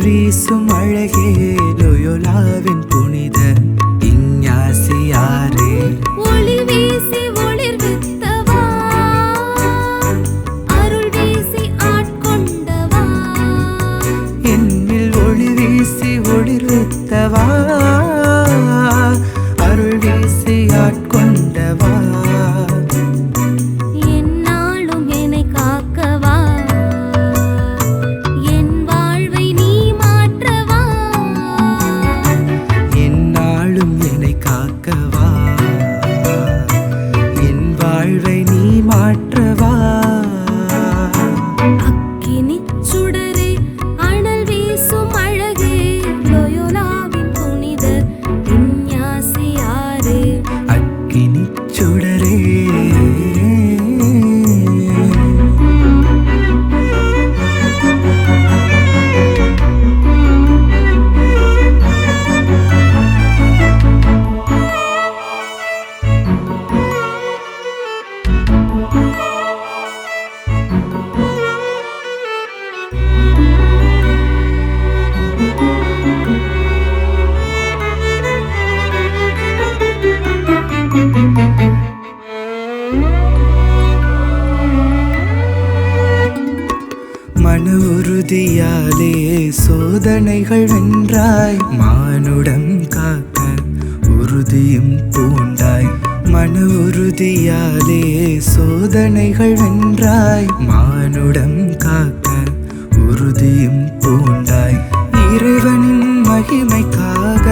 வீசும் அழகே லோயோலாவின் புனித இஞ்ஞாசியாரே. ஒளி வீசி ஒளிர்வித்தவா, அருள் வீசி ஆட்கொண்டவா, என்னில் ஒளி வீசி ஒளிர்வித்தவா, அருள் வீசி ஆட்கொண்டவா, என்னாலும் என்னை காக்கவா, என் வாழ்வை நீ மாற்றவா, என்னாலும் என்னை காக்கவா, என் வாழ்வை நீ மாற்றவா. அக்கினிச் சுடரே, அனல் வீசும் அழகே, லோயோலாவின் புனித இஞ்ஞாசியாரே. அக்கினிச் சுடரே, மன உறுதியாலே சோதனைகள் வென்றாய், மானுடம் காக்க உறுதியும் பூண்டாய். மன உறுதியாலே சோதனைகள் வென்றாய், மானுடம் காக்க உறுதியும் பூண்டாய். இறைவனின் மகிமைக்காக,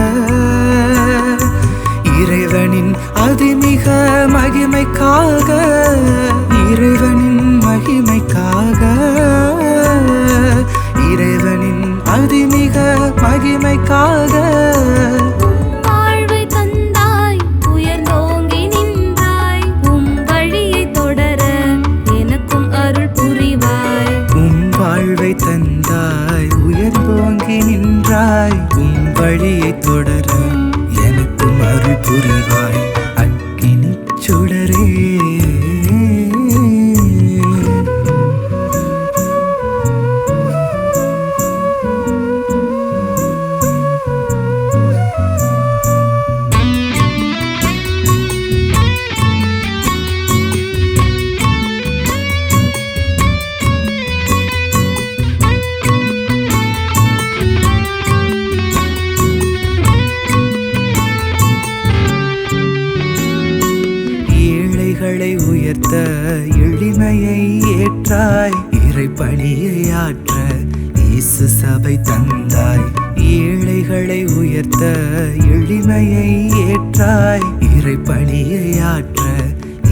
இறைவனின் அதிமிக மகிமைக்காக, இறைவனின் மகிமைக்காக, இறைவனின் அதிமிக மகிமைக்காக, வாழ்வை தந்தாய், உயர்ந்தோங்கி நின்றாய், உம் வழியை தொடர எனக்கும் அருள் புரிவாய். உம் வாழ்வை தந்தாய், உயர்ந்தோங்கி நின்றாய், உம் வழியை தொடர எனக்கும் அருள் புரிவாய். அக்கினிச் சுடரே, ஏழைகளை உயர்த்த எளிமையை ஏற்றாய், இறைப்பணியை ஆற்ற இயேசு சபை தந்தாய். ஏழைகளை உயர்த்த எளிமையை ஏற்றாய், இறைப்பணியை ஆற்ற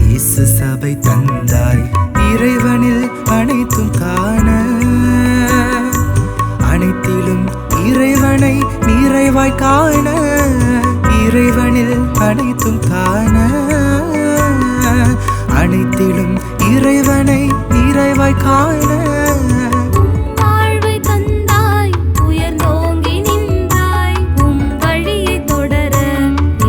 இயேசு சபை தந்தாய். இறைவனில் அனைத்தும் காண, அனைத்திலும் இறைவனை நிறைவாய் காண, இறைவனில் அனைத்தும் காண, அனைத்திலும் இறைவனை நிறைவாய் காண. வாழ்வை தந்தாய், உயர்ந்தோங்கி நின்றாய், உம் வழியை தொடர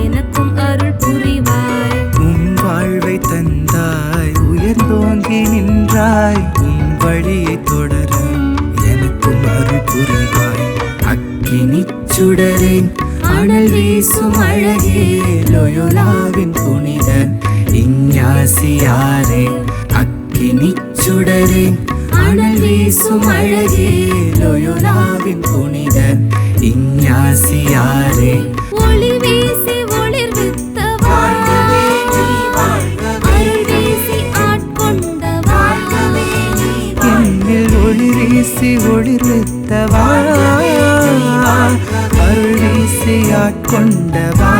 எனக்கும் அருள் புரிவாய். உம் வாழ்வை தந்தாய், உயர்ந்தோங்கி நின்றாய், உம் வழியை தொடர எனக்கும் அருள் புரிவாய். அக்கினிச் சுடரே, அனல் வீசும் அழகே, லோயோலாவின் புனித இஞ்ஞாசியாரே. அக்கினிச் சுடரே, அனல் வீசும் அழகே, லோயோலாவின் புனித இஞ்ஞாசியாரே. ஒளி வீசி ஒளிர்வித்தவா, அருள் வீசி ஆட்கொண்டவா, என்னில் ஒளி வீசி ஒளிர்வித்தவா, அருள் வீசி ஆட்கொண்டவா